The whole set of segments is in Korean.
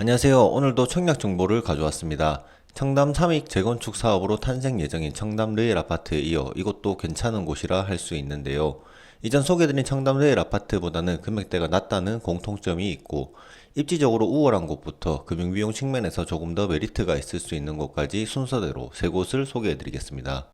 안녕하세요. 오늘도 청약 정보를 가져왔습니다. 청담 삼익 재건축 사업으로 탄생 예정인 청담 르엘 아파트에 이어 이곳도 괜찮은 곳이라 할 수 있는데요. 이전 소개드린 청담 르엘 아파트보다는 금액대가 낮다는 공통점이 있고 입지적으로 우월한 곳부터 금융비용 측면에서 조금 더 메리트가 있을 수 있는 곳까지 순서대로 세 곳을 소개해드리겠습니다.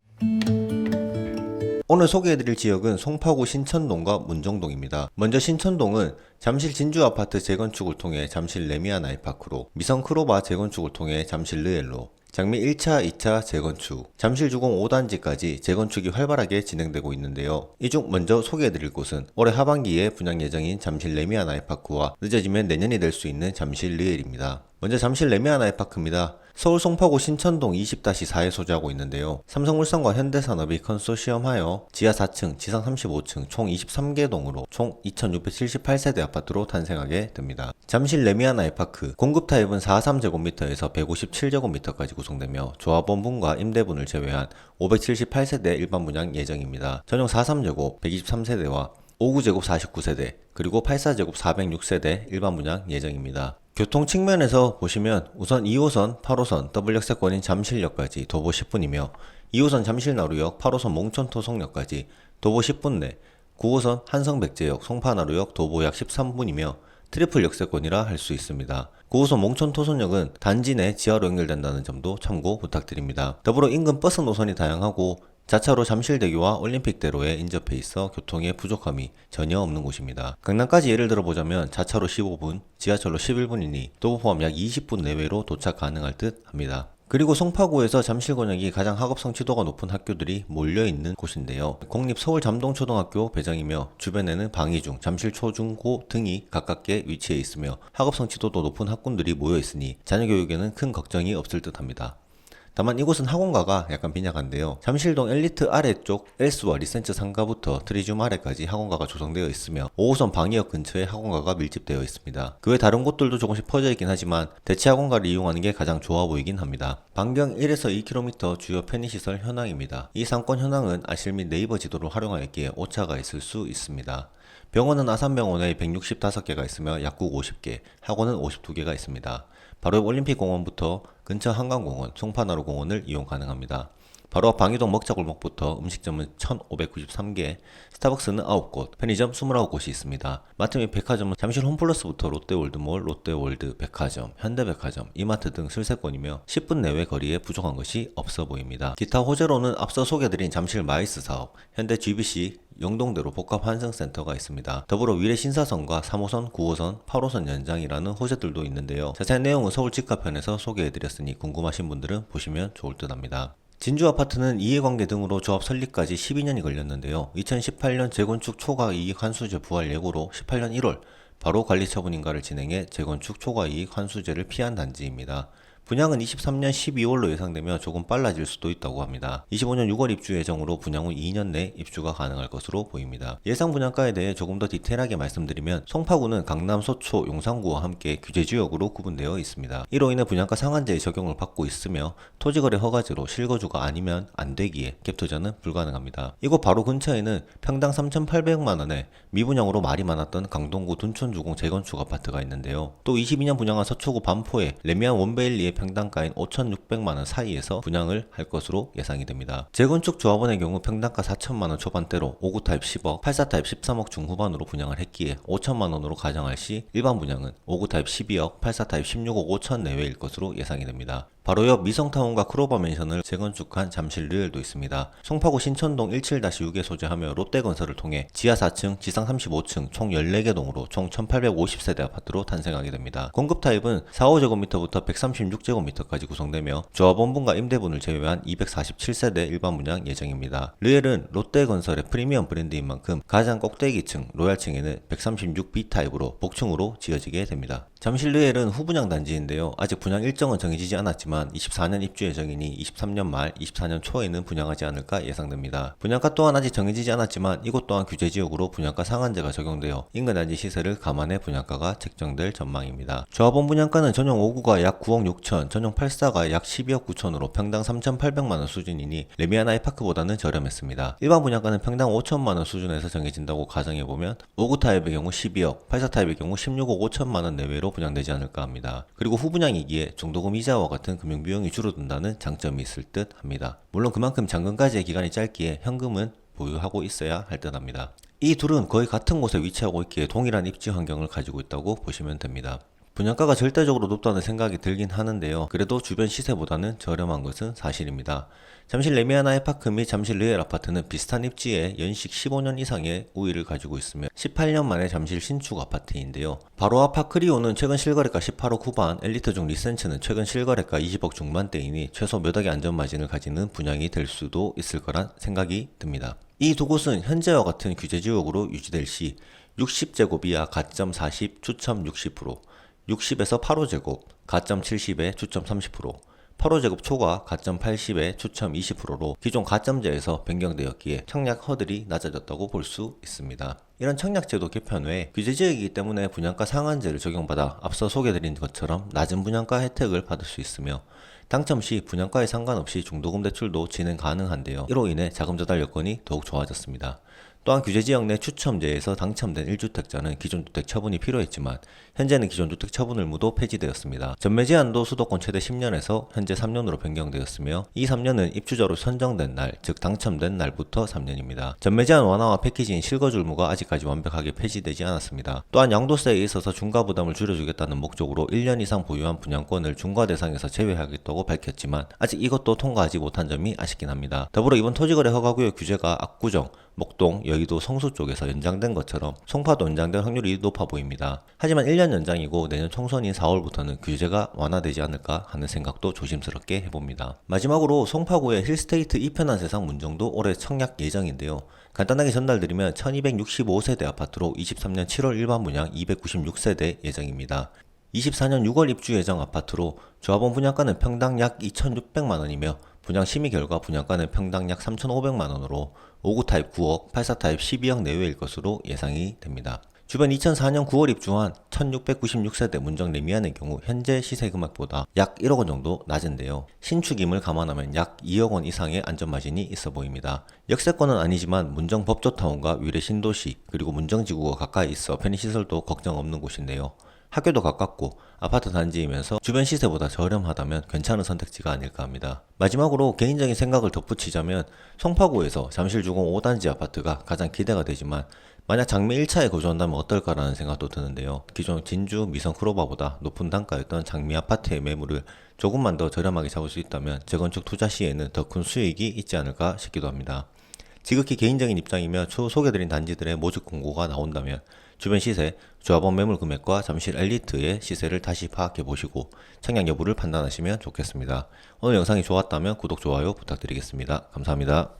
오늘 소개해드릴 지역은 송파구 신천동과 문정동입니다. 먼저 신천동은 잠실 진주아파트 재건축을 통해 잠실 레미안 아이파크로, 미성 크로바 재건축을 통해 잠실 르엘로, 장미 1차, 2차 재건축, 잠실 주공 5단지까지 재건축이 활발하게 진행되고 있는데요. 이 중 먼저 소개해드릴 곳은 올해 하반기에 분양 예정인 잠실 레미안 아이파크와 늦어지면 내년이 될 수 있는 잠실 르엘입니다. 먼저 잠실 레미안 아이파크입니다. 서울 송파구 신천동 20-4에 소재하고 있는데요. 삼성물산과 현대산업이 컨소시엄하여 지하 4층, 지상 35층 총 23개 동으로 총 2678세대 아파트로 탄생하게 됩니다. 잠실 레미안 아이파크 공급 타입은 43제곱미터에서 157제곱미터까지 구성되며 조합원분과 임대분을 제외한 578세대 일반 분양 예정입니다. 전용 43제곱 123세대와 59제곱 49세대 그리고 84제곱 406세대 일반 분양 예정입니다. 교통 측면에서 보시면 우선 2호선, 8호선 더블 역세권인 잠실역까지 도보 10분이며 2호선 잠실나루역, 8호선 몽천토송역까지 도보 10분 내, 9호선 한성백제역, 송파나루역 도보 약 13분이며 트리플 역세권이라 할 수 있습니다. 9호선 몽천토선역은 단지 내 지하로 연결된다는 점도 참고 부탁드립니다. 더불어 인근 버스 노선이 다양하고 자차로 잠실대교와 올림픽대로에 인접해 있어 교통의 부족함이 전혀 없는 곳입니다. 강남까지 예를 들어보자면 자차로 15분, 지하철로 11분이니 도보 포함 약 20분 내외로 도착 가능할 듯 합니다. 그리고 송파구에서 잠실권역이 가장 학업 성취도가 높은 학교들이 몰려있는 곳인데요. 공립서울잠동초등학교 배정이며 주변에는 방이중, 잠실초중고 등이 가깝게 위치해 있으며 학업 성취도도 높은 학군들이 모여있으니 자녀교육에는 큰 걱정이 없을 듯 합니다. 다만 이곳은 학원가가 약간 빈약한데요. 잠실동 엘리트 아래쪽 엘스와 리센츠 상가부터 트리줌 아래까지 학원가가 조성되어 있으며 5호선 방이역 근처에 학원가가 밀집되어 있습니다. 그 외 다른 곳들도 조금씩 퍼져 있긴 하지만 대체 학원가를 이용하는 게 가장 좋아 보이긴 합니다. 반경 1에서 2km 주요 편의시설 현황입니다. 이 상권 현황은 아실 및 네이버 지도를 활용하였기에 오차가 있을 수 있습니다. 병원은 아산병원에 165개가 있으며 약국 50개, 학원은 52개가 있습니다. 바로 옆 올림픽공원부터 근처 한강공원, 송파나루공원을 이용 가능합니다. 바로 앞 방이동 먹자골목부터 음식점은 1593개, 스타벅스는 9곳, 편의점 29곳이 있습니다. 마트 및 백화점은 잠실 홈플러스부터 롯데월드몰, 롯데월드, 백화점, 현대백화점, 이마트 등 슬세권이며 10분 내외 거리에 부족한 것이 없어 보입니다. 기타 호재로는 앞서 소개드린 잠실 마이스 사업, 현대 GBC, 영동대로 복합환승센터가 있습니다. 더불어 위례 신사선과 3호선, 9호선, 8호선 연장이라는 호재들도 있는데요. 자세한 내용은 서울 직가편에서 소개해드렸으니 궁금하신 분들은 보시면 좋을 듯 합니다. 진주아파트는 이해관계 등으로 조합 설립까지 12년이 걸렸는데요. 2018년 재건축 초과이익 환수제 부활 예고로 18년 1월 바로 관리처분 인가를 진행해 재건축 초과이익 환수제를 피한 단지입니다. 분양은 23년 12월로 예상되며 조금 빨라질 수도 있다고 합니다. 25년 6월 입주 예정으로 분양 후 2년 내 입주가 가능할 것으로 보입니다. 예상 분양가에 대해 조금 더 디테일하게 말씀드리면 송파구는 강남, 소초, 용산구와 함께 규제지역으로 구분되어 있습니다. 이로 인해 분양가 상한제의 적용을 받고 있으며 토지거래 허가제로 실거주가 아니면 안되기에 갭투자는 불가능합니다. 이곳 바로 근처에는 평당 3,800만원에 미분양으로 말이 많았던 강동구 둔촌주공 재건축 아파트가 있는데요. 또 22년 분양한 서초구 반포에 레미안 원베일리의 평당가인 5,600만원 사이에서 분양을 할 것으로 예상이 됩니다. 재건축 조합원의 경우 평당가 4천만원 초반대로 5구 타입 10억, 84 타입 13억 중후반으로 분양을 했기에 5천만원으로 가정할 시 일반 분양은 5구 타입 12억, 84 타입 16억 5천 내외일 것으로 예상이 됩니다. 바로 옆 미성타운과 크로바 맨션을 재건축한 잠실 르엘도 있습니다. 송파구 신천동 17-6에 소재하며 롯데건설을 통해 지하 4층, 지상 35층 총 14개 동으로 총 1850세대 아파트로 탄생하게 됩니다. 공급 타입은 45제곱미터부터 136제곱미터까지 구성되며 조합원분과 임대분을 제외한 247세대 일반 분양 예정입니다. 르엘은 롯데건설의 프리미엄 브랜드인 만큼 가장 꼭대기층, 로얄층에는 136B 타입으로 복층으로 지어지게 됩니다. 잠실 르엘은 후분양 단지인데요. 아직 분양 일정은 정해지지 않았지만 24년 입주 예정이니 23년 말, 24년 초에는 분양하지 않을까 예상됩니다. 분양가 또한 아직 정해지지 않았지만 이곳 또한 규제지역으로 분양가 상한제가 적용되어 인근 단지 시세를 감안해 분양가가 책정될 전망입니다. 조합원 분양가는 전용 5구가 약 9억 6천, 전용 84가 약 12억 9천으로 평당 3,800만원 수준이니 레미안 아이파크보다는 저렴했습니다. 일반 분양가는 평당 5천만원 수준에서 정해진다고 가정해보면 5구 타입의 경우 12억, 84 타입의 경우 16억 5천만원 내외로 단지로 분양되지 않을까 합니다. 그리고 후분양이기에 중도금 이자와 같은 금융비용이 줄어든다는 장점이 있을 듯 합니다. 물론 그만큼 잔금까지의 기간이 짧기에 현금은 보유하고 있어야 할 듯 합니다. 이 둘은 거의 같은 곳에 위치하고 있기에 동일한 입지 환경을 가지고 있다고 보시면 됩니다. 분양가가 절대적으로 높다는 생각이 들긴 하는데요. 그래도 주변 시세보다는 저렴한 것은 사실입니다. 잠실 레미안 아이파크 및 잠실 르엘 아파트는 비슷한 입지에 연식 15년 이상의 우위를 가지고 있으며 18년 만에 잠실 신축 아파트인데요. 바로 앞 파크리오는 최근 실거래가 18억 후반, 엘리트 중 리센츠는 최근 실거래가 20억 중반대이니 최소 몇 억의 안전마진을 가지는 분양이 될 수도 있을 거란 생각이 듭니다. 이 두 곳은 현재와 같은 규제지역으로 유지될 시 60제곱 이하 가점 40, 추첨 60%, 60에서 8호제곱, 가점 70에 추첨 30%, 8호제곱 초과 가점 80에 추첨 20%로 기존 가점제에서 변경되었기에 청약 허들이 낮아졌다고 볼 수 있습니다. 이런 청약제도 개편 후에 규제지역이기 때문에 분양가 상한제를 적용받아 앞서 소개드린 것처럼 낮은 분양가 혜택을 받을 수 있으며 당첨 시 분양가에 상관없이 중도금 대출도 진행 가능한데요. 이로 인해 자금 조달 여건이 더욱 좋아졌습니다. 또한 규제지역 내 추첨제에서 당첨된 1주택자는 기존 주택 처분이 필요했지만 현재는 기존 주택 처분 의무도 폐지되었습니다. 전매 제한도 수도권 최대 10년에서 현재 3년으로 변경되었으며 이 3년은 입주자로 선정된 날, 즉 당첨된 날부터 3년입니다. 전매 제한 완화와 패키지인 실거주 의무가 아직까지 완벽하게 폐지되지 않았습니다. 또한 양도세에 있어서 중과 부담을 줄여주겠다는 목적으로 1년 이상 보유한 분양권을 중과 대상에서 제외하겠다고 밝혔지만 아직 이것도 통과하지 못한 점이 아쉽긴 합니다. 더불어 이번 토지거래 허가구역 규제가 압구정, 목동, 여의도, 성수 쪽에서 연장된 것처럼 송파도 연장될 확률이 높아 보입니다. 하지만 1년 연장이고 내년 총선인 4월부터는 규제가 완화되지 않을까 하는 생각도 조심스럽게 해봅니다. 마지막으로 송파구의 힐스테이트 이편한 세상 문정도 올해 청약 예정인데요. 간단하게 전달드리면 1265세대 아파트로 23년 7월 일반 분양 296세대 예정입니다. 24년 6월 입주 예정 아파트로 조합원 분양가는 평당 약 2,600만원이며 분양 심의 결과 분양가는 평당 약 3,500만원으로 5구 타입 9억, 84 타입 12억 내외일 것으로 예상이 됩니다. 주변 2004년 9월 입주한 1696세대 문정 레미안의 경우 현재 시세 금액보다 약 1억원 정도 낮은데요. 신축임을 감안하면 약 2억원 이상의 안전마진이 있어 보입니다. 역세권은 아니지만 문정 법조타운과 위례 신도시 그리고 문정지구가 가까이 있어 편의시설도 걱정 없는 곳인데요. 학교도 가깝고 아파트 단지이면서 주변 시세보다 저렴하다면 괜찮은 선택지가 아닐까 합니다. 마지막으로 개인적인 생각을 덧붙이자면 송파구에서 잠실주공 5단지 아파트가 가장 기대가 되지만 만약 장미 1차에 거주한다면 어떨까라는 생각도 드는데요. 기존 진주 미성 크로바보다 높은 단가였던 장미 아파트의 매물을 조금만 더 저렴하게 잡을 수 있다면 재건축 투자 시에는 더 큰 수익이 있지 않을까 싶기도 합니다. 지극히 개인적인 입장이며 추후 소개드린 단지들의 모집 공고가 나온다면 주변 시세, 조합원 매물 금액과 잠실 엘리트의 시세를 다시 파악해 보시고 청약 여부를 판단하시면 좋겠습니다. 오늘 영상이 좋았다면 구독, 좋아요 부탁드리겠습니다. 감사합니다.